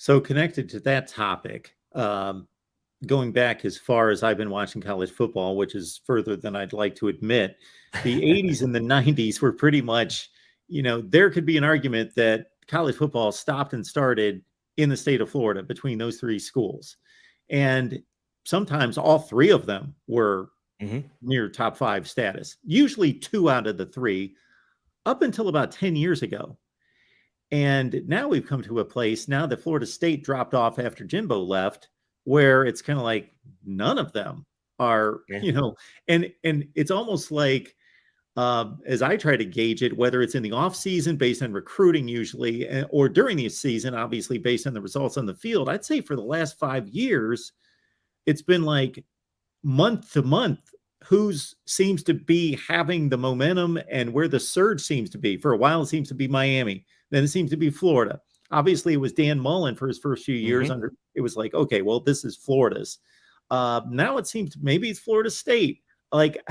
So connected to that topic, going back as far as I've been watching college football, which is further than I'd like to admit, the 80s and the 90s were pretty much, there could be an argument that college football stopped and started in the state of Florida between those three schools. And sometimes all three of them were near top five status, usually two out of the three, up until about 10 years ago. And now we've come to a place now that Florida State dropped off after Jimbo left, where it's kind of like none of them are, and it's almost like, as I try to gauge it, whether it's in the off season based on recruiting usually, or during the season, obviously based on the results on the field, I'd say for the last 5 years, it's been like month to month, who's seems to be having the momentum and where the surge seems to be. For a while, it seems to be Miami. Then it seems to be Florida. Obviously, it was Dan Mullen for his first few years. It was like, okay, well, this is Florida's. Now it seems maybe it's Florida State. Like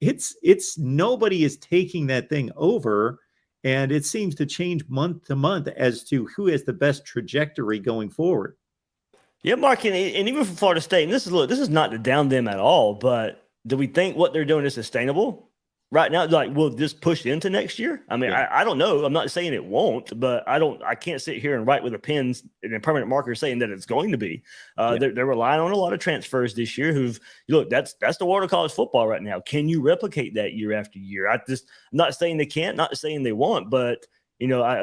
it's nobody is taking that thing over, and it seems to change month to month as to who has the best trajectory going forward. Yeah, Mark, and even for Florida State, and this is not to down them at all, but do we think what they're doing is sustainable right now? Like, will this push into next year? I mean, yeah. I don't know. I'm not saying it won't, but I can't sit here and write with a pen and a permanent marker saying that it's going to be. They're relying on a lot of transfers this year. That's the world of college football right now. Can you replicate that year after year? I'm not saying they can't, not saying they won't, but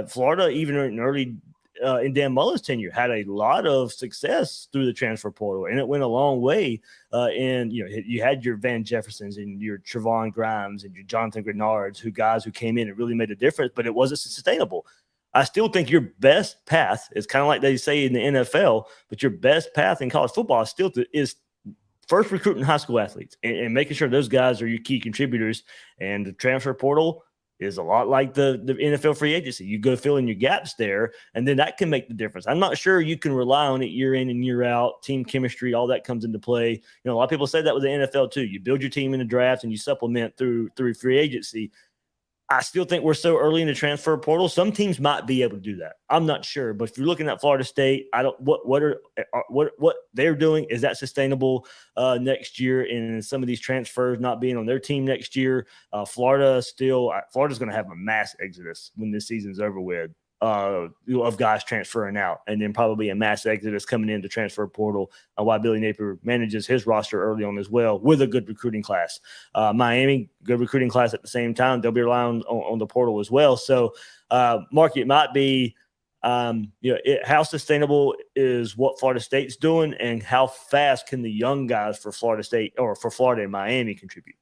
Florida, even in early. In Dan Mullen's tenure, had a lot of success through the transfer portal, and it went a long way. And you had your Van Jeffersons and your Trevon Grimes and your Jonathan Grenards, guys who came in and really made a difference, but it wasn't sustainable. I still think your best path is kind of like they say in the NFL, but your best path in college football is first recruiting high school athletes and making sure those guys are your key contributors. And the transfer portal is a lot like the NFL free agency. You go fill in your gaps there, and then that can make the difference. I'm not sure you can rely on it year in and year out. Team chemistry, all that comes into play. A lot of people say that with the NFL too. You build your team in the draft and you supplement through free agency. I still think we're so early in the transfer portal. Some teams might be able to do that. I'm not sure, but if you're looking at Florida State, what they're doing, is that sustainable next year? And some of these transfers not being on their team next year, Florida's going to have a mass exodus when this season's over with. Of guys transferring out, and then probably a mass exodus coming into transfer portal, while Billy Napier manages his roster early on as well with a good recruiting class. Miami, good recruiting class at the same time. They'll be relying on the portal as well. So, Mark, it might be, how sustainable is what Florida State's doing, and how fast can the young guys for Florida State or for Florida and Miami contribute?